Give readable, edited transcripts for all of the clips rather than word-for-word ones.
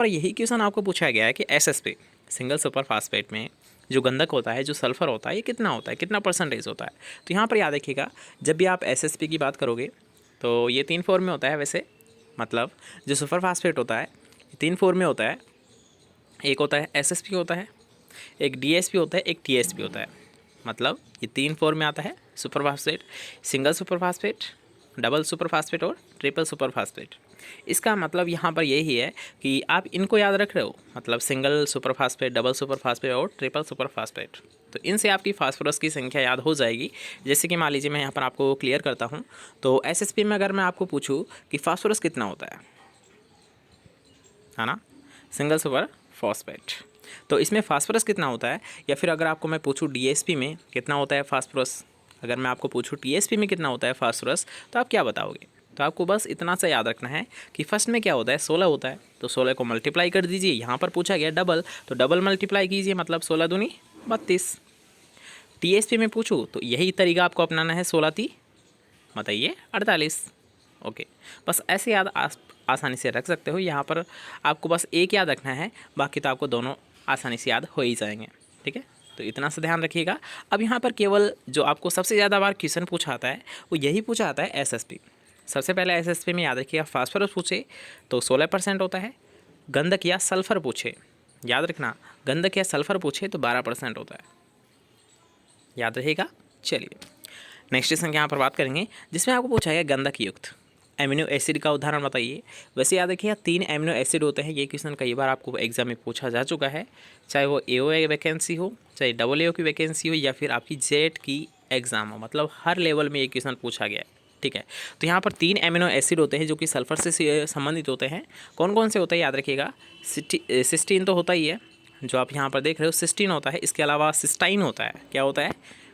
और यही क्वेश्चन आपको पूछा गया है कि एसएसपी सिंगल सुपर फास्फेट में जो गंधक होता है, जो सल्फर होता है, ये कितना होता है, कितना परसेंटेज होता है। तो यहाँ पर याद रखिएगा, जब भी आप एसएसपी की बात करोगे तो ये 3 फॉर्म में होता है वैसे। मतलब जो सुपर फास्फेट होता है 3 फॉर्म में होता है। एक होता है एसएसपी होता है, एक डीएसपी होता है, एक टीएसपी होता है। मतलब ये 3 फॉर्म में आता है super phosphate, single super phosphate, double super phosphate और ट्रिपल सुपर फास्फेट। इसका मतलब यहाँ पर यही है कि आप इनको याद रख रहे हो, मतलब single super phosphate, double super phosphate और ट्रिपल सुपर फास्फेट। तो इनसे आपकी फास्फोरस की संख्या याद हो जाएगी। जैसे कि मान लीजिए मैं यहाँ पर आपको क्लियर करता हूँ, तो एसएसपी में अगर मैं आपको पूछूँ कि फास्फोरस कितना होता है ना, सिंगल सुपर फास्फेट, तो इसमें फास्फोरस कितना होता है। या फिर अगर आपको मैं पूछूँ डीएसपी में कितना होता है फास्फोरस, अगर मैं आपको पूछूँ टीएसपी में कितना होता है फास्फोरस, तो आप क्या बताओगे। तो आपको बस इतना सा याद रखना है कि फर्स्ट में क्या होता है, 16 होता है, तो 16 को मल्टीप्लाई कर दीजिए। यहाँ पर पूछा गया डबल, तो डबल मल्टीप्लाई कीजिए, मतलब 16 दूनी 32। टीएसपी में पूछूँ तो यही तरीका आपको अपनाना है, 16 ती बताइए 48। ओके, बस ऐसे याद आसानी से रख सकते हो। यहाँ पर आपको बस एक याद रखना है, बाकी तो आपको दोनों आसानी से याद हो ही जाएंगे। ठीक है, तो इतना सा ध्यान रखिएगा। अब यहाँ पर केवल जो आपको सबसे ज़्यादा बार क्वेश्चन पूछा आता है वो यही पूछा आता है एसएसपी। सबसे पहले एसएसपी में याद रखिएगा, फास्फोरस पूछे तो 16% होता है। गंधक या सल्फर पूछे, याद रखना, गंधक या सल्फर पूछे तो 12% होता है, याद रहेगा। चलिए नेक्स्ट क्वेश्चन यहाँ पर बात करेंगे, जिसमें आपको पूछा गया गंधक युक्त एमिनो एसिड का उदाहरण बताइए। वैसे याद रखिए 3 एमिनो एसिड होते हैं। ये क्वेश्चन कई बार आपको एग्जाम में पूछा जा चुका है, चाहे वो एओ वैकेंसी हो, चाहे डबल एओ की वैकेंसी हो, या फिर आपकी जेट की एग्ज़ाम हो, मतलब हर लेवल में ये क्वेश्चन पूछा गया है। ठीक है, तो यहाँ पर 3 एमिनो एसिड होते हैं जो कि सल्फर से संबंधित होते हैं। कौन कौन से होते हैं याद रखिएगा, सिस्टीन तो होता ही है, जो आप यहाँ पर देख रहे हो सिस्टीन होता है। इसके अलावा सिस्टाइन होता है, क्या होता है,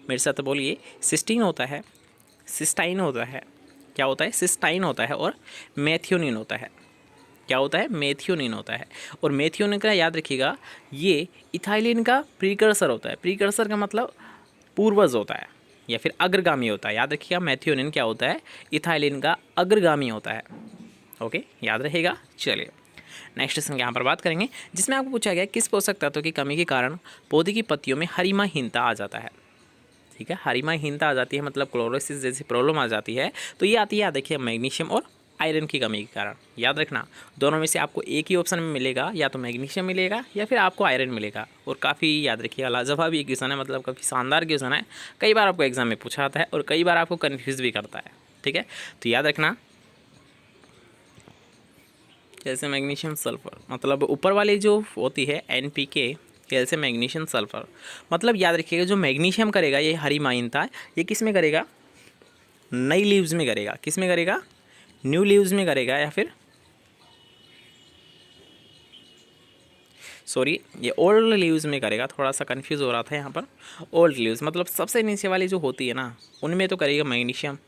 मेरे साथ बोलिए, सिस्टीन होता है, सिस्टाइन होता है, क्या होता है, सिस्टाइन होता है, और मेथियोनिन होता है। क्या होता है, मेथियोनिन होता है। और मेथियोनिन का याद रखिएगा, ये इथाइलिन का प्रीकर्सर होता है। प्रीकर्सर का मतलब पूर्वज होता है या फिर अग्रगामी होता है। याद रखिएगा मेथियोनिन क्या होता है, इथाइलिन का अग्रगामी होता है। ओके, याद रहेगा। चलिए नेक्स्ट क्वेश्चन यहाँ पर बात करेंगे, जिसमें आपको पूछा गया किस पोषक तत्व की कमी के कारण पौधे की पत्तियों में हरिमाहीनता आ जाता है। ठीक है, हरिमाहीनता आ जाती है, मतलब क्लोरोसिस जैसी प्रॉब्लम आ जाती है। तो ये आती है, देखिए, मैग्नीशियम और आयरन की कमी के कारण। याद रखना, दोनों में से आपको एक ही ऑप्शन में मिलेगा, या तो मैग्नीशियम मिलेगा या फिर आपको आयरन मिलेगा। और काफ़ी याद रखिएगा लाजवाब ये क्वेश्चन है, मतलब काफ़ी शानदार क्वेश्चन है। कई बार आपको एग्जाम में पूछा आता है और कई बार आपको कन्फ्यूज़ भी करता है। ठीक है, तो याद रखना, जैसे मैग्नीशियम सल्फर, मतलब ऊपर वाली जो होती है NPK, कैल्शियम मैग्नीशियम सल्फर, मतलब याद रखिएगा जो मैग्नीशियम करेगा ये हरिमाहीनता, ये किस में करेगा, नई लीव्स में करेगा। किस में करेगा, न्यू लीव्स में करेगा, या फिर सॉरी, ये ओल्ड लीव्स में करेगा। थोड़ा सा कंफ्यूज हो रहा था यहाँ पर। ओल्ड लीव्स मतलब सबसे नीचे वाली जो होती है ना, उनमें तो करेगा मैग्नीशियम,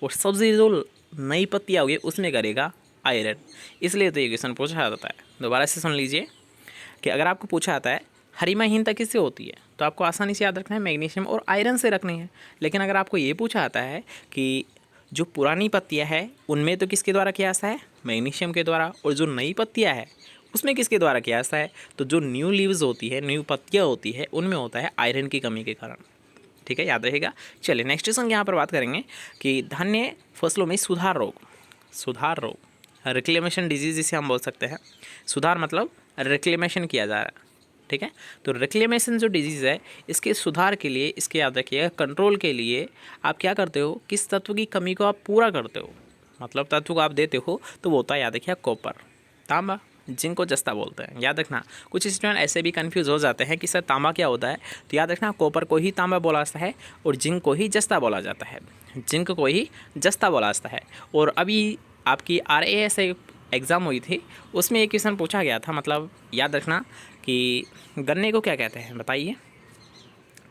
और सबसे जो नई पत्तियाँ होगी उसमें करेगा आयरन। इसलिए तो ये क्वेश्चन पूछा जाता है। दोबारा से सुन लीजिए कि अगर आपको पूछा आता है हरिमाहीनता किससे होती है, तो आपको आसानी से याद रखना है मैग्नीशियम और आयरन से रखनी है। लेकिन अगर आपको ये पूछा आता है कि जो पुरानी पत्तियां है उनमें तो किसके द्वारा किया जाता है, मैग्नीशियम के द्वारा, और जो नई पत्तियां है उसमें किसके द्वारा किया जाता है, तो जो न्यू लीव्स होती है, न्यू पत्तियाँ होती है, उनमें होता है आयरन की कमी के कारण। ठीक है, याद रहेगा। चलिए नेक्स्ट क्वेश्चन यहाँ पर बात करेंगे कि धान्य फसलों में सुधार रोग रिक्लेमेशन डिजीज जिसे हम बोल सकते हैं। सुधार मतलब रिक्लेमेशन किया जा रहा है। ठीक है, तो रिक्लेमेशन जो डिजीज़ है, इसके सुधार के लिए, इसके याद रखिएगा कंट्रोल के लिए आप क्या करते हो, किस तत्व की कमी को आप पूरा करते हो, मतलब तत्व को आप देते हो, तो वो होता है, याद रखिए, कॉपर, तांबा, जिनको जस्ता बोलते हैं। याद रखना, कुछ स्टूडेंट ऐसे भी कंफ्यूज हो जाते हैं कि सर तांबा क्या होता है, तो याद रखना कॉपर को ही तांबा बोला जाता है और जिंक को ही जस्ता बोला जाता है। जिंक को ही जस्ता बोला जाता है। और अभी आपकी RAS एग्ज़ाम हुई थी, उसमें एक क्वेश्चन पूछा गया था, मतलब याद रखना कि गन्ने को क्या कहते हैं, बताइए,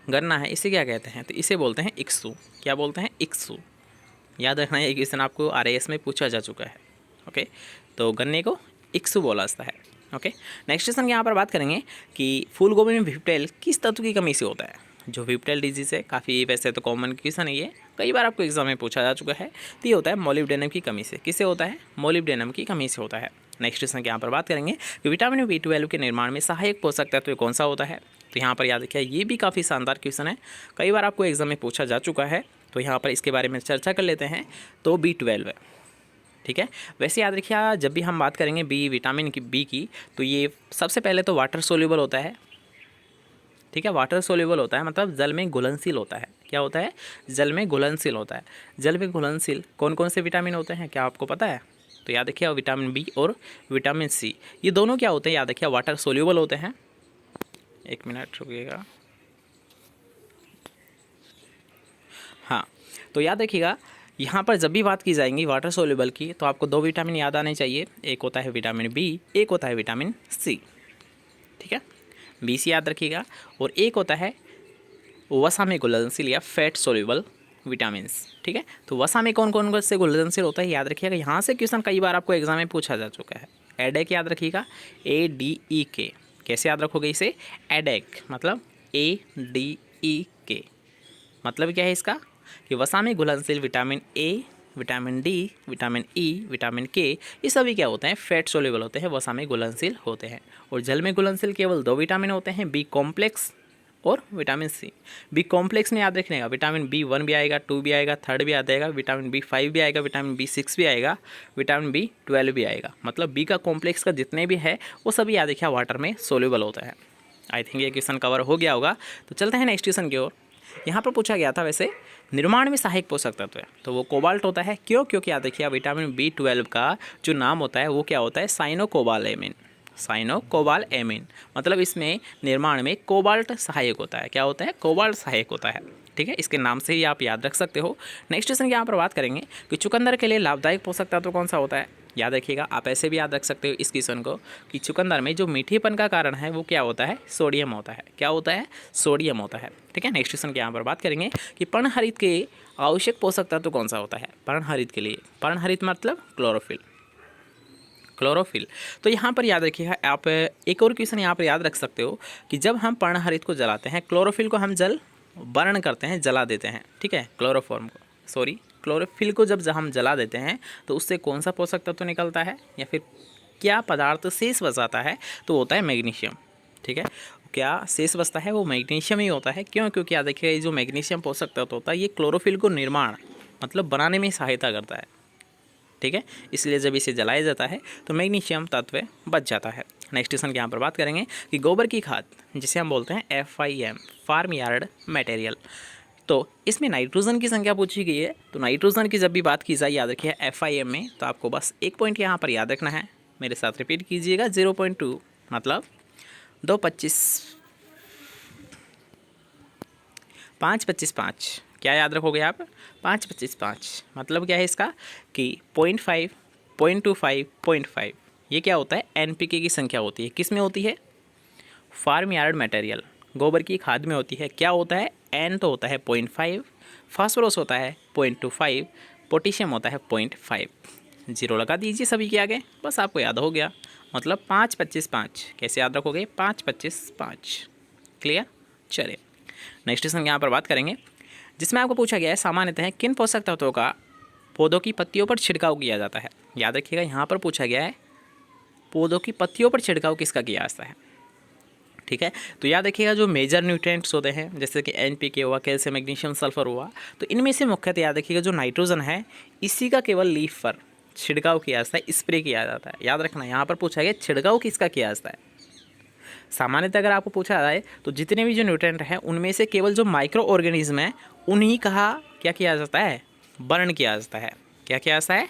गन्ना है, इसे क्या कहते हैं, तो इसे बोलते हैं इक्सू। क्या बोलते हैं, इक्सू। याद रखना, ये क्वेश्चन आपको RAS में पूछा जा चुका है। ओके, तो गन्ने को इक्सू बोला जाता है। ओके, नेक्स्ट क्वेश्चन यहाँ पर बात करेंगे कि फूल गोभी में विप्टेल किस तत्व की कमी से होता है। जो विप्टेल डिजीज़ है, काफ़ी वैसे तो कॉमन क्वेश्चन है ये, कई बार आपको एग्जाम में पूछा जा चुका है। तो ये होता है मोलिब्डेनम की कमी से। किससे होता है, मोलिब्डेनम की कमी से होता है। नेक्स्ट क्वेश्चन की यहाँ पर बात करेंगे कि विटामिन B12 के निर्माण में सहायक पोषक तत्व कौन सा होता है। तो यहाँ पर याद रखिए, ये भी काफ़ी शानदार क्वेश्चन है, कई बार आपको एग्जाम में पूछा जा चुका है, तो यहाँ पर इसके बारे में चर्चा कर लेते हैं। तो B12 है, ठीक है। वैसे याद रखिए, जब भी हम बात करेंगे विटामिन की बी की, तो ये सबसे पहले तो वाटर सोल्यूबल होता है, ठीक है। वाटर सोल्यूबल होता है मतलब जल में घुलनशील होता है। क्या होता है? जल में घुलनशील होता है। जल में घुलनशील कौन कौन से विटामिन होते हैं, क्या आपको पता है? तो याद रखिए, विटामिन बी और विटामिन सी, ये दोनों क्या होते हैं, याद रखिए वाटर सोल्यूबल होते हैं। एक मिनट रुकिएगा, हाँ। तो याद रखिएगा, यहाँ पर जब भी बात की जाएंगी वाटर सोल्यूबल की, तो आपको दो विटामिन याद आने चाहिए, एक होता है विटामिन बी, एक होता है विटामिन सी, ठीक है। बी सी याद रखिएगा, और एक होता है वसा में घुलनशील या फैट सोल्यूबल विटामिन्स, ठीक है। तो वसा में कौन कौन से घुलनशील होता है, याद रखिएगा। यहाँ से क्वेश्चन कई बार आपको एग्जाम में पूछा जा चुका है। एडेक याद रखिएगा, ADEK, कैसे याद रखोगे इसे? एडेक मतलब ADEK, मतलब क्या है इसका कि वसा में घुलनशील vitamin A, vitamin D, vitamin E, vitamin K, ये सभी क्या होते हैं? फैट सोल्यूबल होते हैं, वसा में घुलनशील होते हैं। और जल में घुलनशील केवल दो विटामिन होते हैं, बी कॉम्प्लेक्स और विटामिन सी। बी कॉम्प्लेक्स में याद रखने का विटामिन B1 भी आएगा, 2 भी आएगा, 3 भी आ जाएगा, विटामिन B5 भी आएगा, विटामिन B6 भी आएगा, विटामिन B12 भी आएगा। मतलब बी का कॉम्प्लेक्स का जितने भी है वो सभी याद रखिए वाटर में सोल्यूबल होता है। आई थिंक ये क्वेश्चन कवर हो गया होगा। तो चलते हैं नेक्स्ट क्वेश्चन की ओर। यहाँ पर पूछा गया था वैसे निर्माण में सहायक पोषक तत्व है, तो वो कोबाल्ट होता है। क्यों? क्योंकि याद रखिए विटामिन B12 का जो नाम होता है वो क्या होता है? साइनोकोबालेमिन। साइनोकोबालेमिन मतलब इसमें निर्माण में कोबाल्ट सहायक होता है। क्या होता है? कोबाल्ट सहायक होता है, ठीक है। इसके नाम से ही आप याद रख सकते हो। नेक्स्ट क्वेश्चन की यहाँ पर बात करेंगे कि चुकंदर के लिए लाभदायक पोषक तत्व कौन सा होता है। याद रखिएगा, आप ऐसे भी याद रख सकते हो इस क्वेश्चन को कि चुकंदर में जो मीठेपन का कारण है वो क्या होता है? सोडियम होता है। क्या होता है? सोडियम होता है, ठीक है। नेक्स्ट क्वेश्चन के यहाँ पर बात करेंगे कि पर्णहरित के आवश्यक पोषक तत्व कौन सा होता है पर्णहरित के लिए। पर्णहरित मतलब क्लोरोफिल, क्लोरोफिल। तो यहाँ पर याद रखिएगा, आप एक और क्वेश्चन यहाँ पर याद रख सकते हो कि जब हम पर्णहरित को जलाते हैं, क्लोरोफिल को हम बर्न करते हैं, जला देते हैं, ठीक है। क्लोरोफिल को जब हम जला देते हैं तो उससे कौन सा पोषक तत्व निकलता है या फिर क्या पदार्थ शेष बचाता है? तो होता है मैग्नीशियम, ठीक है। क्या शेष बचता है? वो मैग्नीशियम ही होता है। क्यों? क्योंकि याद रखिएगा, ये जो मैग्नीशियम पोषक तत्व होता है ये क्लोरोफिल को निर्माण मतलब बनाने में सहायता करता है, ठीक है। इसलिए जब इसे जलाया जाता है तो मैग्नीशियम तत्व बच जाता है। नेक्स्ट क्वेश्चन की यहाँ पर बात करेंगे कि गोबर की खाद जिसे हम बोलते हैं FIM, फार्म यार्ड मटेरियल, तो इसमें नाइट्रोजन की संख्या पूछी गई है। तो नाइट्रोजन की जब भी बात की जाए, याद रखिए FIM में, तो आपको बस एक पॉइंट यहाँ पर याद रखना है, मेरे साथ रिपीट कीजिएगा, 0.2 मतलब 2 25 5 25 5। क्या याद रखोगे आप? 5 25 5 मतलब क्या है इसका कि 0.5 0.25 0.5, ये क्या होता है? NPK की संख्या होती है। किस में होती है? फार्म यार्ड मटेरियल, गोबर की खाद में होती है। क्या होता है? N तो होता है 0.5, फास्फोरस होता है 0.25, पोटेशियम होता है 0.5। 0 लगा दीजिए सभी के आगे, बस आपको याद हो गया। मतलब 5 25 5। कैसे याद रखोगे? 5 25 5। क्लियर? चलिए नेक्स्ट क्वेश्चन यहाँ पर बात करेंगे जिसमें आपको पूछा गया है सामान्यतः किन पोषक तत्वों का पौधों की पत्तियों पर छिड़काव किया जाता है। याद रखिएगा, यहाँ पर पूछा गया है पौधों की पत्तियों पर छिड़काव किसका किया जाता है, ठीक है। तो याद रखिएगा, जो मेजर न्यूट्रिएंट्स होते हैं जैसे कि NPK हुआ, कैल्शियम, मैग्नीशियम, सल्फर हुआ, तो इनमें से मुख्यतः याद रखिएगा जो नाइट्रोजन है इसी का केवल लीफ पर छिड़काव किया जाता है, स्प्रे किया जाता है। याद रखना, यहाँ पर पूछा गया छिड़काव किसका किया जाता है। सामान्यतः अगर आपको पूछा जाए तो जितने भी जो न्यूट्रिएंट हैं उनमें से केवल जो माइक्रो ऑर्गेनिज्म है उन्हीं का क्या किया जाता है? बर्न किया जाता है। क्या किया जाता है?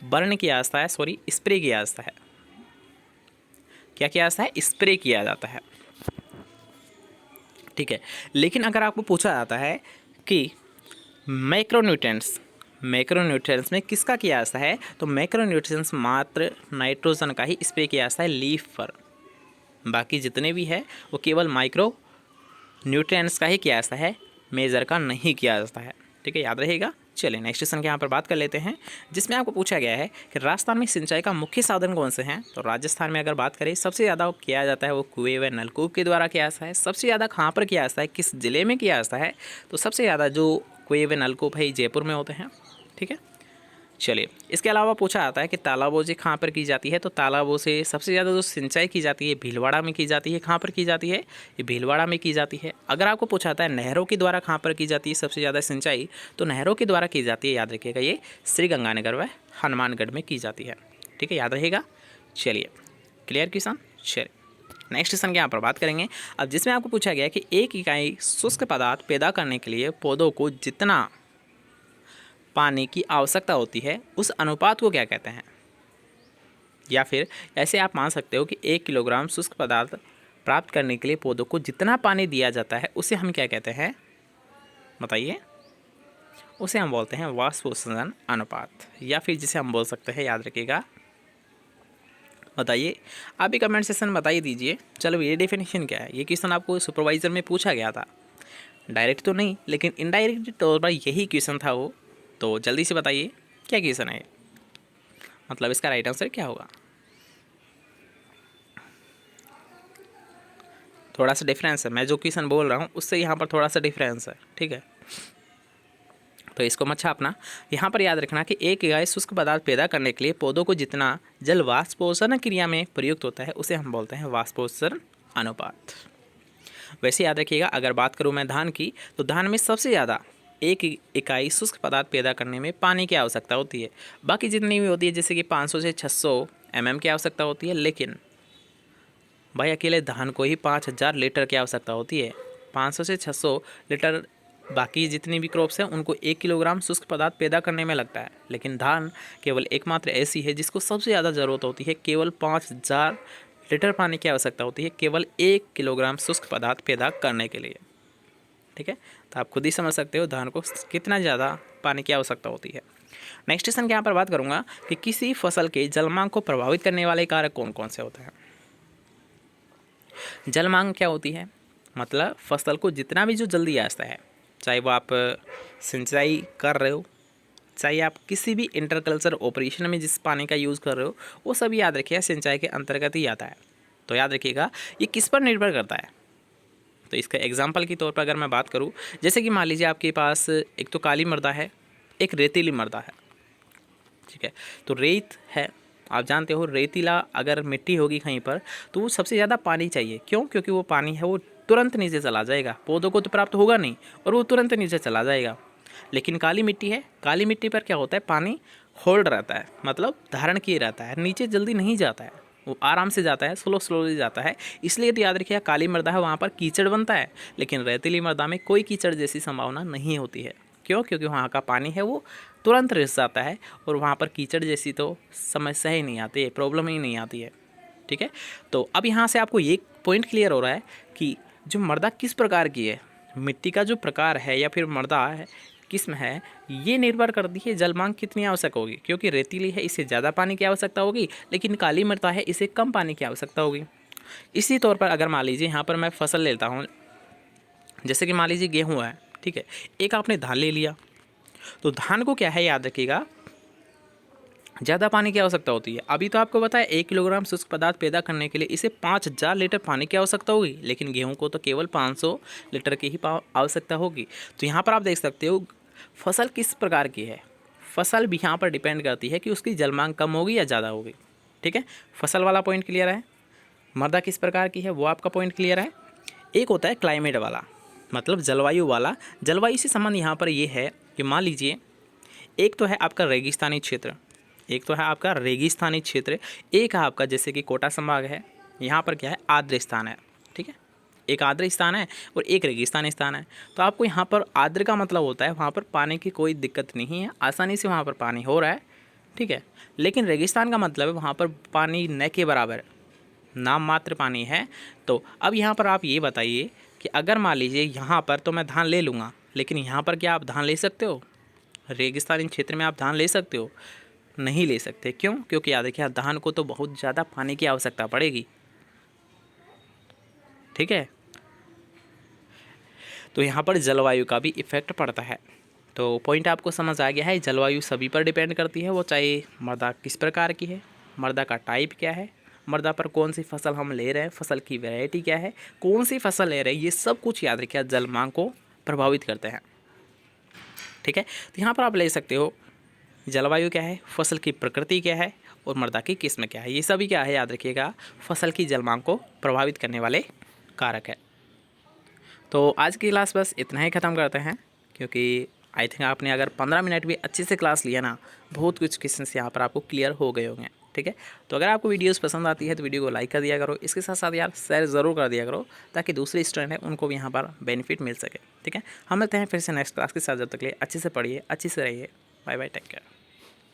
बर्न किया जाता है, सॉरी स्प्रे किया जाता है। क्या किया जाता है? स्प्रे किया जाता है, ठीक है। लेकिन अगर आपको पूछा जाता है कि मैक्रोन्यूट्रिएंट्स में किसका किया जाता है, तो मैक्रोन्यूट्रिएंट्स मात्र नाइट्रोजन का ही स्प्रे किया जाता है लीफ पर। बाकी जितने भी है वो केवल माइक्रो न्यूट्रिएंट्स का ही किया जाता है, मेजर का नहीं किया जाता है, ठीक है। याद रहेगा। चलिए नेक्स्ट क्वेश्चन के यहाँ पर बात कर लेते हैं जिसमें आपको पूछा गया है कि राजस्थान में सिंचाई का मुख्य साधन कौन से हैं। तो राजस्थान में अगर बात करें सबसे ज़्यादा किया जाता है वो कुएं व नलकूप के द्वारा किया जाता है। सबसे ज़्यादा कहाँ पर किया जाता है, किस ज़िले में किया जाता है? तो सबसे ज़्यादा जो कुएं व नलकूप है जयपुर में होते हैं, ठीक है। चलिए, इसके अलावा पूछा जाता है कि तालाबों से कहाँ पर की जाती है। तो तालाबों से सबसे ज़्यादा जो सिंचाई की जाती है भीलवाड़ा में की जाती है। कहाँ पर की जाती है? ये भीलवाड़ा में की जाती है। अगर आपको पूछा जाता है नहरों के द्वारा कहाँ पर की जाती है सबसे ज़्यादा सिंचाई, तो नहरों के द्वारा की जाती है, याद रखिएगा, ये श्रीगंगानगर व हनुमानगढ़ में की जाती है। ठीक है, याद रहेगा। चलिए, क्लियर किसान। चलिए, नेक्स्ट क्वेश्चन की यहाँ पर बात करेंगे अब, जिसमें आपको पूछा गया कि एक इकाई शुष्क पदार्थ पैदा करने के लिए पौधों को जितना पानी की आवश्यकता होती है उस अनुपात को क्या कहते हैं। या फिर ऐसे आप मान सकते हो कि 1 किलोग्राम शुष्क पदार्थ प्राप्त करने के लिए पौधों को जितना पानी दिया जाता है उसे हम क्या कहते हैं, बताइए। उसे हम बोलते हैं वाष्पोत्सर्जन अनुपात, या फिर जिसे हम बोल सकते हैं, याद रखिएगा, बताइए। आप भी कमेंट सेक्शन में बताइए दीजिए। चलो, ये डेफिनेशन क्या है। ये क्वेश्चन आपको सुपरवाइजर में पूछा गया था, डायरेक्ट तो नहीं लेकिन इनडायरेक्ट तौर पर यही क्वेश्चन था वो। तो जल्दी से बताइए क्या क्वेश्चन है, मतलब इसका राइट आंसर क्या होगा। थोड़ा सा डिफरेंस है, मैं जो क्वेश्चन बोल रहा हूँ उससे यहाँ पर थोड़ा सा डिफरेंस है, ठीक है। तो इसको मत छापना। यहाँ पर याद रखना कि एक इकाई शुष्क पदार्थ पैदा करने के लिए पौधों को जितना जल वाष्पोत्सर्जन क्रिया में प्रयुक्त होता है उसे हम बोलते हैं वाष्पोत्सर्जन अनुपात। वैसे याद रखिएगा, अगर बात करूँ मैं धान की, तो धान में सबसे ज़्यादा एक इकाई शुष्क पदार्थ पैदा करने में पानी की आवश्यकता होती है। बाकी जितनी भी होती है जैसे कि 500 से 600 mm की आवश्यकता होती है, लेकिन भाई अकेले धान को ही 5000 लीटर की आवश्यकता होती है। 500 से 600 लीटर बाकी जितनी भी क्रॉप्स हैं उनको 1 किलोग्राम शुष्क पदार्थ पैदा करने में लगता है, लेकिन धान केवल एकमात्र ऐसी है जिसको सबसे ज़्यादा ज़रूरत होती है। केवल 5000 लीटर पानी की आवश्यकता होती है केवल 1 किलोग्राम शुष्क पदार्थ पैदा करने के लिए। ठीक है, तो आप खुद ही समझ सकते हो धान को कितना ज़्यादा पानी की आवश्यकता होती है। नेक्स्ट क्वेश्चन के यहाँ पर बात करूँगा कि किसी फसल के जलमांग को प्रभावित करने वाले कारक कौन कौन से होते हैं। जलमांग क्या होती है, मतलब फसल को जितना भी जो जल्दी आता है, चाहे वो आप सिंचाई कर रहे हो, चाहे आप किसी भी इंटरकल्चर ऑपरेशन में जिस पानी का यूज़ कर रहे हो, वो सब याद रखिएगा सिंचाई के अंतर्गत ही आता है। तो याद रखिएगा ये किस पर निर्भर करता है। तो इसका एग्जाम्पल के तौर पर अगर मैं बात करूँ, जैसे कि मान लीजिए आपके पास एक तो काली मृदा है, एक रेतीली मृदा है, ठीक है। तो रेत है, आप जानते हो रेतीला अगर मिट्टी होगी कहीं पर तो वो सबसे ज़्यादा पानी चाहिए। क्यों? क्योंकि वो पानी है वो तुरंत नीचे चला जाएगा, पौधों को तो प्राप्त होगा नहीं और वो तुरंत नीचे चला जाएगा। लेकिन काली मिट्टी है, काली मिट्टी पर क्या होता है, पानी होल्ड रहता है, मतलब धारण किए रहता है, नीचे जल्दी नहीं जाता है, वो आराम से जाता है, स्लोली जाता है। इसलिए तो याद रखिए काली मृदा है वहाँ पर कीचड़ बनता है, लेकिन रेतीली मृदा में कोई कीचड़ जैसी संभावना नहीं होती है। क्यों? क्योंकि वहाँ का पानी है वो तुरंत रिस जाता है और वहाँ पर कीचड़ जैसी तो समस्या ही नहीं आती है, प्रॉब्लम ही नहीं आती है। ठीक है, तो अब यहाँ से आपको ये पॉइंट क्लियर हो रहा है कि जो मृदा किस प्रकार की है, मिट्टी का जो प्रकार है या फिर मृदा है किस्म है, ये निर्भर करती है जलमांग कितनी आवश्यक होगी। क्योंकि रेतीली है इसे ज़्यादा पानी की आवश्यकता होगी, लेकिन काली मृदा है इसे कम पानी की आवश्यकता होगी। इसी तौर पर अगर मान लीजिए यहाँ पर मैं फसल लेता हूँ, जैसे कि मान लीजिए गेहूँ है, ठीक है, एक आपने धान ले लिया, तो धान को क्या है याद रखिएगा ज़्यादा पानी की आवश्यकता होती है। अभी तो आपको बताया 1 किलोग्राम शुष्क पदार्थ पैदा करने के लिए इसे 5000 लीटर पानी की आवश्यकता होगी, लेकिन गेहूं को तो केवल 500 लीटर की ही आवश्यकता होगी। तो यहाँ पर आप देख सकते हो फसल किस प्रकार की है, फसल भी यहाँ पर डिपेंड करती है कि उसकी जलमांग कम होगी या ज़्यादा होगी। ठीक है, फसल वाला पॉइंट क्लियर है, मृदा किस प्रकार की है वो आपका पॉइंट क्लियर है। एक होता है क्लाइमेट वाला, मतलब जलवायु वाला। जलवायु से संबंध यहाँ पर ये है कि मान लीजिए एक तो है आपका रेगिस्तानी क्षेत्र, एक तो है आपका रेगिस्तानी क्षेत्र, एक है आपका जैसे कि कोटा संभाग है, यहाँ पर क्या है आर्द्र स्थान है। ठीक है, एक आर्द्र स्थान है और एक रेगिस्तानी स्थान है। तो आपको यहाँ पर आर्द्र का मतलब होता है वहाँ पर पानी की कोई दिक्कत नहीं है, आसानी से वहाँ पर पानी हो रहा है। ठीक है, लेकिन रेगिस्तान का मतलब है वहाँ पर पानी न के बराबर नाम मात्र पानी है। तो अब यहाँ पर आप ये बताइए कि अगर मान लीजिए यहाँ पर तो मैं धान ले लूँगा, लेकिन यहाँ पर क्या आप धान ले सकते हो? रेगिस्तानी क्षेत्र में आप धान ले सकते हो? नहीं ले सकते। क्यों? क्योंकि याद रखिए धान को तो बहुत ज़्यादा पानी की आवश्यकता पड़ेगी। ठीक है, तो यहाँ पर जलवायु का भी इफेक्ट पड़ता है। तो पॉइंट आपको समझ आ गया है, जलवायु सभी पर डिपेंड करती है, वो चाहे मृदा किस प्रकार की है, मृदा का टाइप क्या है, मृदा पर कौन सी फसल हम ले रहे हैं, फसल की वैरायटी क्या है, कौन सी फसल ले रहे हैं, ये सब कुछ याद रखिए जलमांग को प्रभावित करते हैं। ठीक है, तो यहाँ पर आप ले सकते हो जलवायु क्या है, फसल की प्रकृति क्या है और मृदा की किस्म क्या है। ये सभी क्या है याद रखिएगा, फसल की जलमांग को प्रभावित करने वाले कारक है। तो आज की क्लास बस इतना ही ख़त्म करते हैं, क्योंकि आई थिंक आपने अगर 15 मिनट भी अच्छे से क्लास लिया ना, बहुत कुछ क्वेश्चन यहाँ पर आपको क्लियर हो गए होंगे। ठीक है, तो अगर आपको वीडियोस पसंद आती है तो वीडियो को लाइक कर दिया करो, इसके साथ साथ यार शेयर ज़रूर कर दिया करो, ताकि दूसरे स्टूडेंट हैं उनको भी यहाँ पर बेनिफिट मिल सके। ठीक है, हम मिलते हैं फिर से नेक्स्ट क्लास के साथ। जब तक के लिए अच्छे से पढ़िए, अच्छे से रहिए। Bye bye, take care.